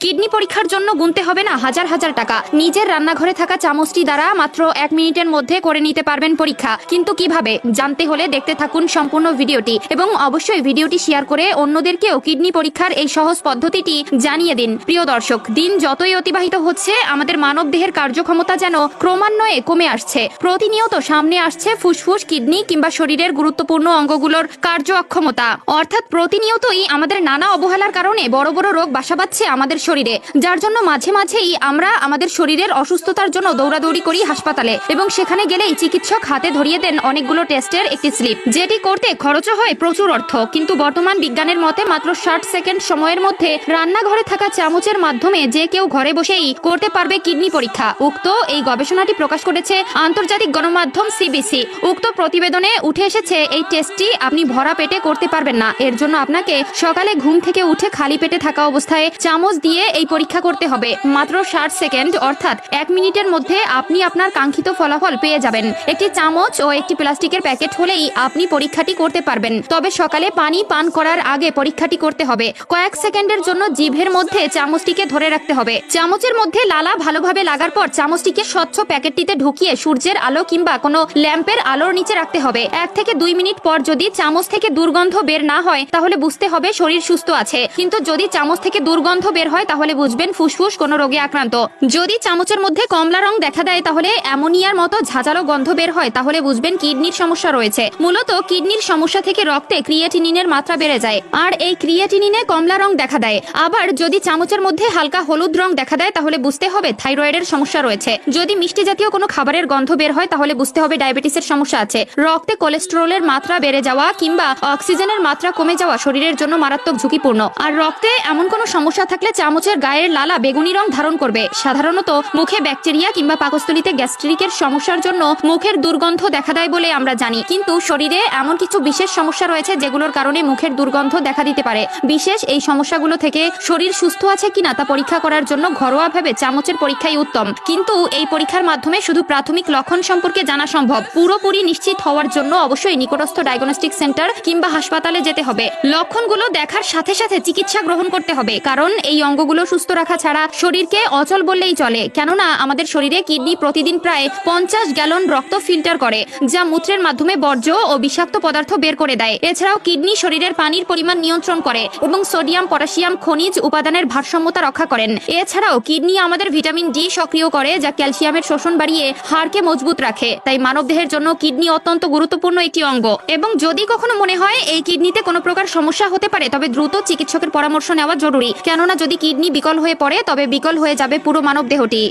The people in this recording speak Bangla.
কিডনি পরীক্ষার জন্য গুনতে হবে না হাজার হাজার টাকা। নিজের রান্নাঘরে থাকা চামচটি দ্বারা মাত্র 1 মিনিটের মধ্যে করে নিতে পারবেন পরীক্ষা। কিন্তু কিভাবে জানতে হলে দেখতে থাকুন সম্পূর্ণ ভিডিওটি এবং অবশ্যই ভিডিওটি শেয়ার করে অন্যদেরকেও কিডনি পরীক্ষার এই সহজ পদ্ধতিটি জানিয়ে দিন। প্রিয় দর্শক, দিন যতই অতিবাহিত হচ্ছে আমাদের মানব দেহের কার্যক্ষমতা যেন ক্রমান্বয়ে কমে আসছে। প্রতিনিয়ত সামনে আসছে ফুসফুস, কিডনি কিংবা শরীরের গুরুত্বপূর্ণ অঙ্গগুলোর কার্য অক্ষমতা। অর্থাৎ প্রতিনিয়তই আমাদের নানা অবহেলার কারণে বড় বড় রোগ বাসা বাঁধছে আমাদের শরীরে, যার জন্য মাঝে মাঝেই আমরা আমাদের শরীরের অসুস্থতার জন্য দৌড়াদৌড়ি করি হাসপাতালে এবং সেখানে গেলেই চিকিৎসক হাতে ধরিয়ে দেন অনেকগুলো টেস্টের একটি স্লিপ, যেটি করতে খরচও হয় প্রচুর অর্থ। কিন্তু বর্তমান বিজ্ঞানের মতে মাত্র 60 সেকেন্ড সময়ের মধ্যে রান্নাঘরে থাকা চামচের মাধ্যমে যে কেউ ঘরে বসেই করতে পারবে কিডনি পরীক্ষা। উক্ত এই গবেষণাটি প্রকাশ করেছে আন্তর্জাতিক গণমাধ্যম সিবিসি। উক্ত প্রতিবেদনে উঠে এসেছে এই টেস্টটি আপনি ভরা পেটে করতে পারবেন না। এর জন্য আপনাকে সকালে ঘুম থেকে উঠে খালি পেটে থাকা অবস্থায় চামচ দিয়ে এই পরীক্ষা করতে হবে। মাত্র 60 সেকেন্ড অর্থাৎ 1 মিনিটের মধ্যে আপনি আপনার কাঙ্ক্ষিত ফলাফল পেয়ে যাবেন। একটি চামচ ও একটি প্লাস্টিকের প্যাকেট হলেই আপনি পরীক্ষাটি করতে পারবেন। তবে সকালে পানি পান করার আগে পরীক্ষাটি করতে হবে। কয়েক সেকেন্ডের জন্য জিভের মধ্যে চামচটিকে ধরে রাখতে হবে। চামচের মধ্যে লালা ভালোভাবে লাগার পর চামচটিকে স্বচ্ছ প্যাকেটটিতে ঢুকিয়ে সূর্যের আলো কিংবা কোনো ল্যাম্পের আলোর নিচে রাখতে হবে। 1 থেকে 2 মিনিট পর যদি চামচ থেকে দুর্গন্ধ বের না হয় তাহলে বুঝতে হবে শরীর সুস্থ আছে। কিন্তু যদি চামচ থেকে দুর্গন্ধ বের হয় তাহলে বুঝবেন ফুসফুস কোনো রোগে আক্রান্ত। যদি চামচের মধ্যে কমলা রং দেখা দেয় তাহলে অ্যামোনিয়ার মতো ঝাঁঝালো গন্ধ বের হয় তাহলে বুঝবেন কিডনির সমস্যা রয়েছে। মূলত কিডনির সমস্যা থেকে রক্তে ক্রিয়েটিনিনের মাত্রা বেড়ে যায় আর এই ক্রিয়েটিনিনে কমলা রং দেখা দেয়। আবার যদি চামচের মধ্যে হালকা হলুদ রং দেখা দেয় তাহলে বুঝতে হবে থাইরয়েডের সমস্যা রয়েছে। যদি মিষ্টি জাতীয় কোনো খাবারের গন্ধ বের হয় তাহলে বুঝতে হবে ডায়াবেটিসের সমস্যা আছে। রক্তে কোলেস্টেরলের মাত্রা বেড়ে যাওয়া কিংবা অক্সিজেনের মাত্রা কমে যাওয়া শরীরের জন্য মারাত্মক ঝুঁকিপূর্ণ। আর রক্তে এমন কোনো সমস্যা থাকলে চামচের গায়ের লালা বেগুনি রং ধারণ করবে। সাধারণত মুখে ব্যাকটেরিয়া কিংবা পাকস্থলীতে গ্যাস্ট্রিকের সমস্যার জন্য মুখের দুর্গন্ধ দেখা দেয় বলে আমরা জানি, কিন্তু শরীরে এমন কিছু বিশেষ সমস্যা রয়েছে যেগুলোর কারণে মুখের দুর্গন্ধ দেখা দিতে পারে। বিশেষ এই সমস্যাগুলো থেকে শরীর সুস্থ আছে কিনা তা পরীক্ষা করার জন্য ঘরোয়াভাবে চামচের পরীক্ষাই উত্তম। কিন্তু এই পরীক্ষার মাধ্যমে শুধু প্রাথমিক লক্ষণ সম্পর্কে জানা সম্ভব। পুরোপুরি নিশ্চিত হওয়ার জন্য অবশ্যই নিকটস্থ ডায়াগনস্টিক সেন্টার কিংবা হাসপাতালে যেতে হবে। লক্ষণগুলো দেখার সাথে সাথে চিকিৎসা গ্রহণ করতে হবে, কারণ এই অঙ্গগুলো সুস্থ রাখা ছাড়া শরীরকে অচল বললেই চলে। কেননা আমাদের শরীরে কিডনি প্রতিদিন প্রায় 50 গ্যালন রক্ত ফিল্টার করে, যা মূত্রের মাধ্যমে বর্জ্য ও বিষাক্ত পদার্থ বের করে দেয়। এছাড়াও কিডনি শরীরের পানির পরিমাণ নিয়ন্ত্রণ করে এবং সোডিয়াম, পটাশিয়াম, খনিজ উপাদানের ভারসাম্যতা রক্ষা করেন। এছাড়াও কিডনি আমাদের ভিটামিন ডি সক্রিয় করে, যা ক্যালসিয়ামের শোষণ বাড়িয়ে হাড়কে মজবুত রাখে। তাই মানবদেহের জন্য কিডনি অত্যন্ত গুরুত্বপূর্ণ একটি অঙ্গ। এবং যদি কখনো মনে হয় এই কিডনিতে কোনো প্রকার সমস্যা হতে পারে তবে দ্রুত চিকিৎসকের পরামর্শ নেওয়া জরুরি। কেননা যদি কিডনি বিকল হয়ে পড়ে তবে বিকল হয়ে যাবে পুরো মানব দেহটি।